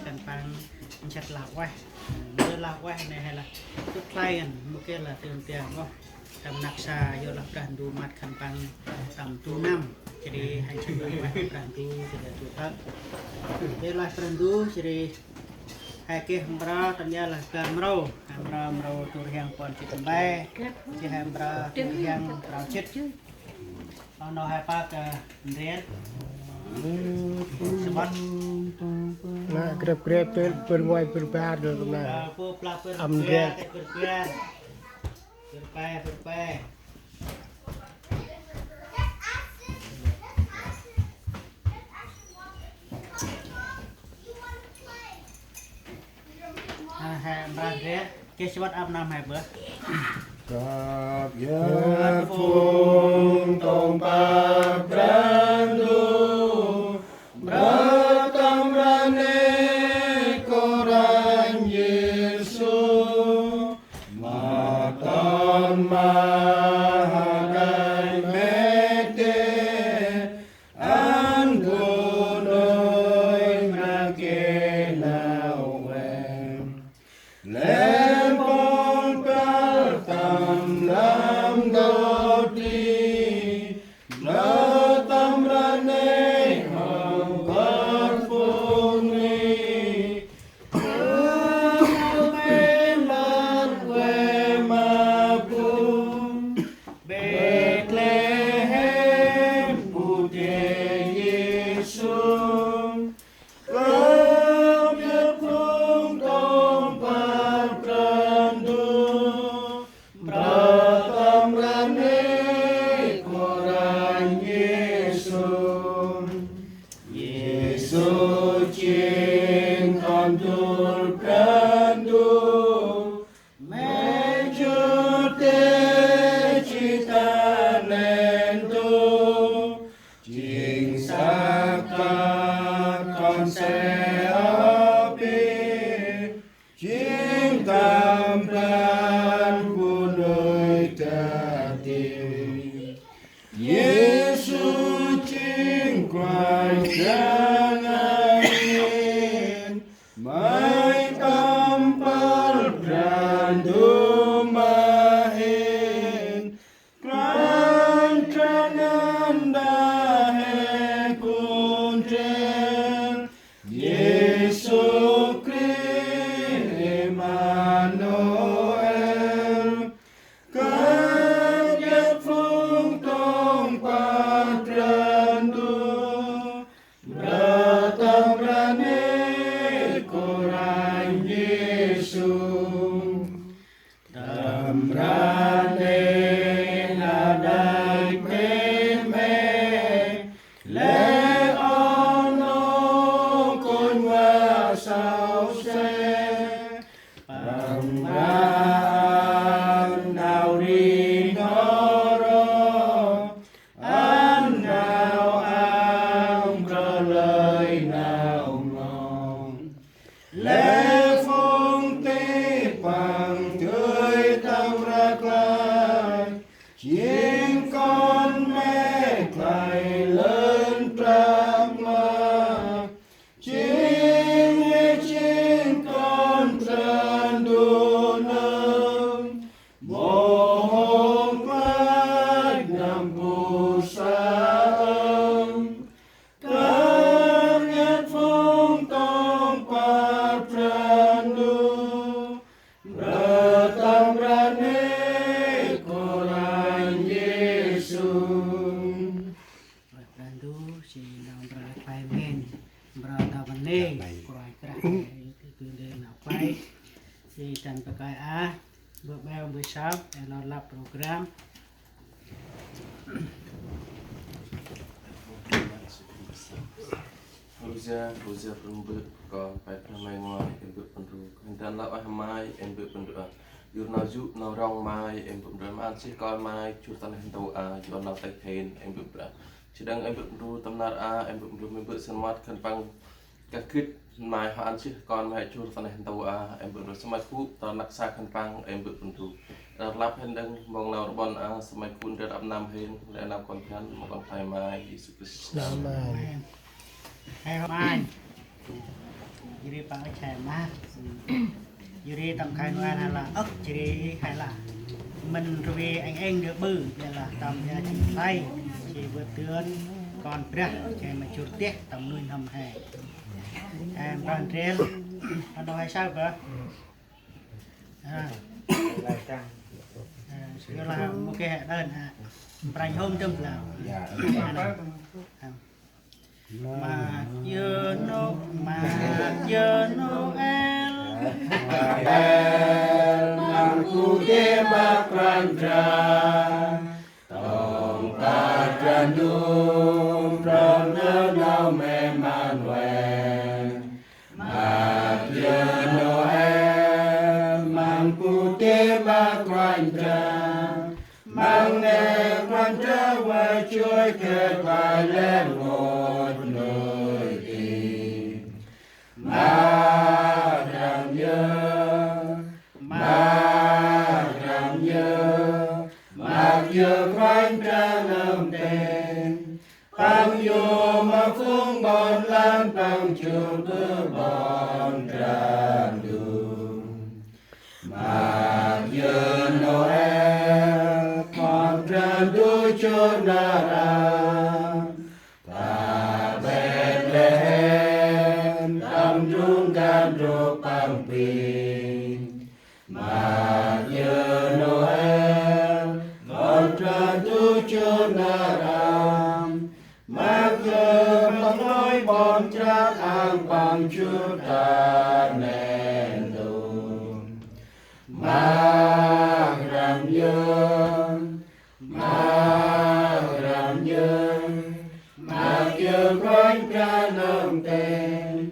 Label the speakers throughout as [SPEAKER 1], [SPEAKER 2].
[SPEAKER 1] กันปังชัดหลักไว้เลือหลักไว้ในให้ละทุกไล่กันเมื่อกี้ละเตือนเตียงก็ทำนักชาโยลับการดูมัดกันปังต่ำตู้น้ำjadiให้ช่วยไว้กันดูจะได้ถูกต้องเวลากันดูjadi hai ke hambra tanya lah kamro hamra tur yang pon ci tembe ci hambra tur yang raucit ono hai pa ke ndrian sebat
[SPEAKER 2] nah grab perwai perbar nah
[SPEAKER 1] po pla per
[SPEAKER 2] amdrian
[SPEAKER 1] perpe hai brandre ke sebat am nam hai bữa
[SPEAKER 3] Kap yat phung tong pa brandu bratam rane koran Yesu matan mahagai mete an gunoi makenau lempon pertam lam doti bratam rane hanggar puni melan we mapun Bethlehem putih Yesus Yesus chính quay jangan mai tampal brandum mahin kran jangan dahe kunten Yesus Kristus Emmanuel dan PKA berbel besar adalah program
[SPEAKER 4] Usia penumbuk ko pai pramai ngoi embuk pendu kandan la ai mai embuk pendu yurnaju naurong mai embuk draman sih ko mai chutan hentau yon la tai thein embuk bra chidang embuk pendu tamnar embuk pendu embuk senmat kan pang kakit mai han sih kon mai chutan hentau embuk semat ku tan naksa kan pang embuk pendu lap hendang mong naur bon semai kun dar nam hen le nam kon kan mong pai mai Yesus Kristus
[SPEAKER 2] Amen.
[SPEAKER 1] hai mai Jadi pakai chè mát. Jadi tầm khai ngoan hay là ốc chỉ hay là mình rồi anh được bự nên là tầm nhà chỉ thay chỉ vừa tươn còn bia chè mà chuột tiếc tầm nuôi nằm hè em còn trên nó đâu hay sao cơ như là một cái hệ đơn ha bánh hôm tâm là mà giờ nó em
[SPEAKER 2] Aku tembak ranca Tong takandung Ronel Emmanuel Makia Noel Mampu tembak ranca Mang nè ranca Và chuối kê bài lên một nơi tìm Mà rằng nhớ Mặc dù khoanh ra nằm tên Bằng dù mà phương bọn lan bằng trường cứ bọn tràn đường Mặc dù Noel còn tràn đôi chỗ nà ra Ta Bethlehem Tâm trung can rô bằng pin Mặc dù Noel còn tràn đôi chỗ nà ra Mặc dù mà nói bọn trát ang bằng chúa ta nền đồn Mặc rằm dương Mặc dù khoanh ra nâng tên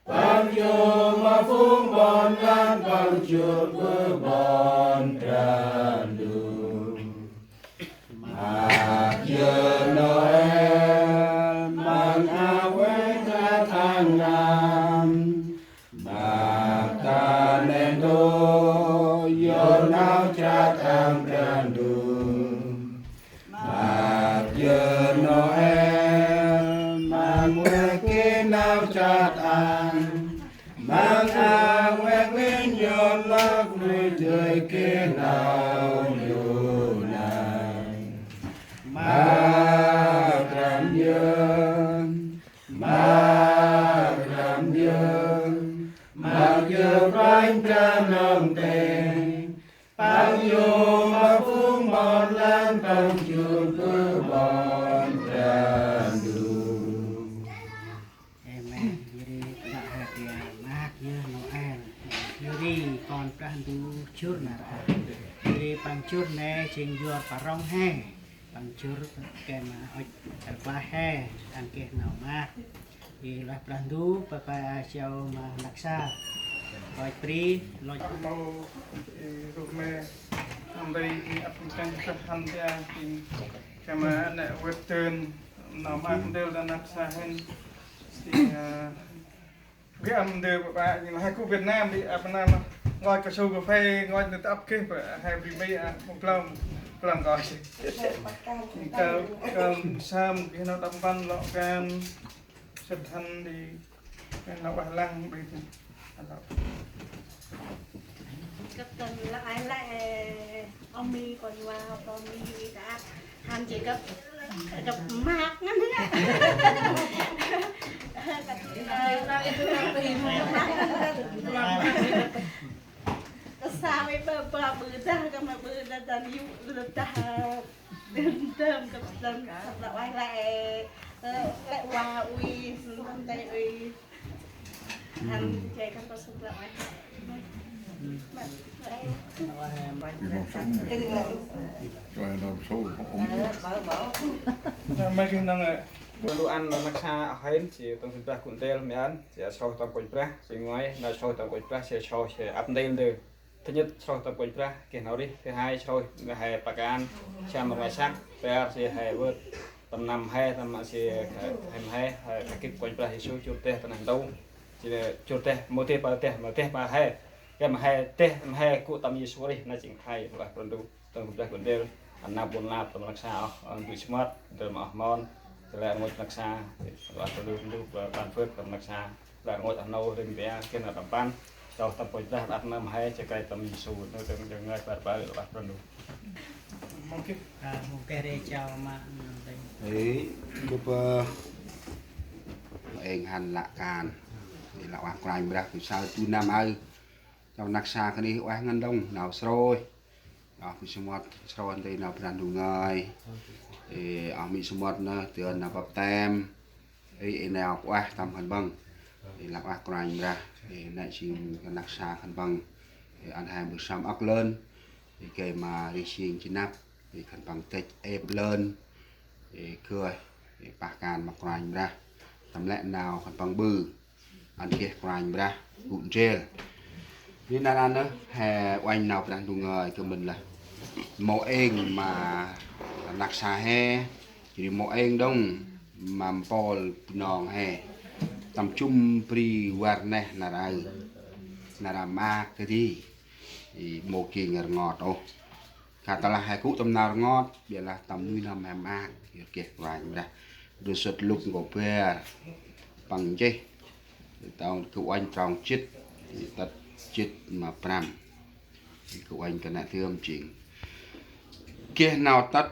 [SPEAKER 2] Bằng dù mà phung bọn lan bằng chuột với bọn tràn đường Mặc dù Noel mang áo ra tháng năm Mặc ta nên đô Vô nào cha tham tràn đường Mặc dù Noel mang quê kế nào cha tham Mang áo nguyên nhôn lắc nuôi trời kế nào dù này Mặc rằm dương Mặc dù khoanh ra nồng tên Bằng dù mà phung bọn lan bằng chuột với bọn tràn đường
[SPEAKER 1] Amen. Jadi tak hadiah mak ya Noel. Jadi kon prandu chur na. Jadi pangchur ne ching jual parong he. Pangchur ke ma oi qua he an ke nào mak. Thì là prandu papa chao ma laksa. Rồi pri loj
[SPEAKER 5] mau rumah ambil aplikasi terhadap kama nak webturn nama ambil dan naksahin thì cái âm đều bạn nhưng hai cô Việt Nam đi Việt Nam ngồi cà phê ngồi từ tập kia hai vị mấy một lần gọi cầm sam cái nó đâm văn lọ can sật thân thì nó bài lăng bị thì
[SPEAKER 6] cấp tuần lại ông mi còn vào ông mi đã han chỉ cấp mát lắm sao mấy bờ bự ra cái mà bự ra ta yêu được ta đơm cấp tuần lại qua uy tay uy ăn chơi không có sức lại
[SPEAKER 5] mấy cái năng này đồ ăn nó mặc xa hết chỉ tông thực ra cũng tê mấy ăn sẽ sau tông quay ra chỉ ngoài là sau tông quay ra sẽ sau sẽ áp lên từ thứ nhất sau tông quay ra cái nào đi thứ hai sau là hè bạc an xem một vài sắc ra sẽ hè vượt tầm 5 hè tầm mà sẽ hè cái quay ra thì số chụp tê tầm hàng đâu chỉ là chụp tê một tê mà hè cái mà hè cụ tầm như số đi nó chỉnh hay là còn đủ tông thực ra cũng tê anh nào buồn làm tầm mặc sao anh bị smart từ mà mòn là một mặc xa và tôi đưa và bàn phước tầm mặc xa là ngồi ở nâu lên bé kia là tầm ban sau tập quay ra đặt năm hay cho cái tầm gì số nó từng từng ngày bắt bắt bắt bắt luôn
[SPEAKER 1] mungkin dari chào mà đây
[SPEAKER 2] Đấy, búp anh hành lạ càn thì là oan cài ra từ sau tu nam ơi trong nặc xa cái đi oan ngân đông nào rồi đó mình xem một rồi đây nào plan đủ người thì ở mình xem một nữa từ nào bắp tem ấy nào oan tầm hành băng thì là oan cài ra thì lại chỉ nặc xa hành băng thì ăn hai bữa sáng ốc lên thì kể mà đi xin trên nắp thì khẩn bằng tết ép lên thì cười thì bạc càn mặc rành ra tầm lẽ nào khẩn bằng bư ăn kia rành ra gụn treo nên là ăn đó hè oanh nào đang đủ người của mình là mẫu em mà nặc xa he chỉ mẫu em đông mà Paul nòng hè tầm chung pri war nè là ma cái gì thì một kỳ ngọt ô katalah hai cụ tầm nào ngọt biệt là tầm nuôi năm em ăn kiệt vàng ra rồi xuất lục của pe bằng dây tao cụ anh tròn chít tật chít mà pram cụ anh cái này thưa chỉnh kia nào tất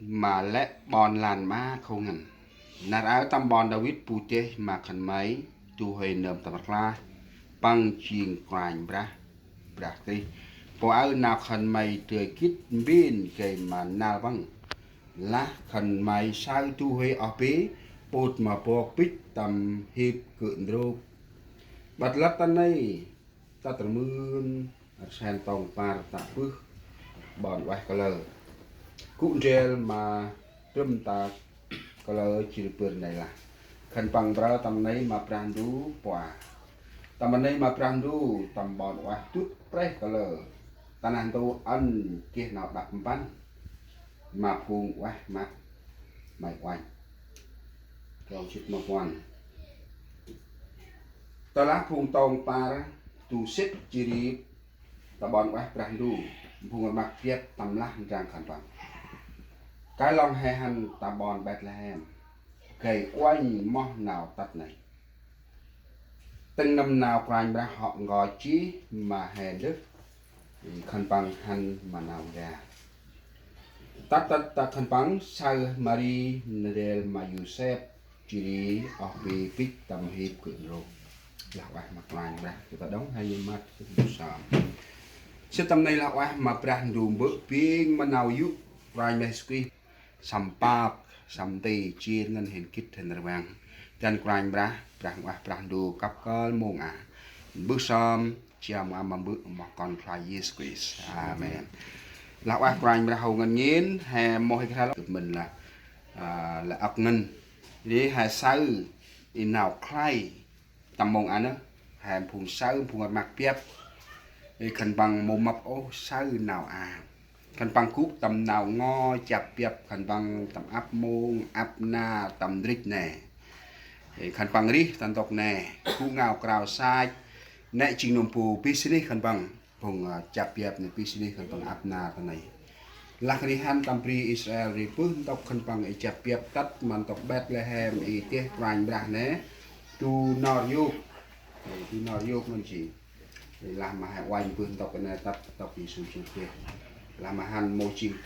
[SPEAKER 2] mà lẽ bòn làn ma không ngần nạt áo tam bòn David Pute mà khẩn mấy tu hồi nơm tập la bằng chiên quanh bra đi bộ áo nào khẩn mày tươi kít bên cái mà nào bằng lá khẩn mày sao tu hồi ở bế bột mà bộ bít tầm hiệp cận rô bật lát tan này ta tầm mươn sen tòng par tạ bước bọn quay color cụ gel mà trâm ta color chỉ được này là khẩn bằng bra tầm này mà brandu quả tầm này mà brandu tầm bọn quay chút pre color tanah tu ăn kia nào đặt bắn mà phun quay mắt mày quay trong chiếc một quan ta lá phun tông pa tu xếp chỉ ta bọn quay brandu phun mặt tiếp tầm lá trang khẩn bằng cái lòng hè hành ta bọn Bethlehem cây oanh mo nào tắt này từng năm nào quanh ra họ gọi chí mà hè đức khăn bằng hành mà nào ra tắt khăn bằng sao Marie Nadel mà Yusef chỉ đi ở vì bích tầm hiệp cận rồi là quay mặt quanh ra người ta đóng hay mắt sợ sự tâm này là quay mà brand đùm bữa phiên mà nào giúp quanh mesqui sầm pa sầm tì chia ngân hình kít hình vàng dan quanh ra brand đồ cặp cơ mông bước xóm chiam mà bước mà còn phải squeeze amen là qua quanh ra hầu ngân nhến hè môi cái đó mình là ấp ngân đi hè sáu in nào khai tầm mông đó hè phun sáu phun mặt piếp thì khẩn bằng mồm mập ô sáu nào khẩn bằng cúp tầm nào ngo chập piếp khẩn bằng tầm áp mông áp na tầm rít nè khẩn bằng đi tận tộc nè cú ngào cào sai nè trình nôm phù pisini khẩn bằng vùng chập piếp này pisini khẩn bằng áp na cái này lạc đi han tam pri Israel ri pun tộc khẩn bằng chập piếp tắt man tộc Bethlehem i tiết rành bạc nè tu nor yuk mình chỉ làm mà hai quanh pun tộc cái này tắt tộc Giêsu kia làm mà han mô chim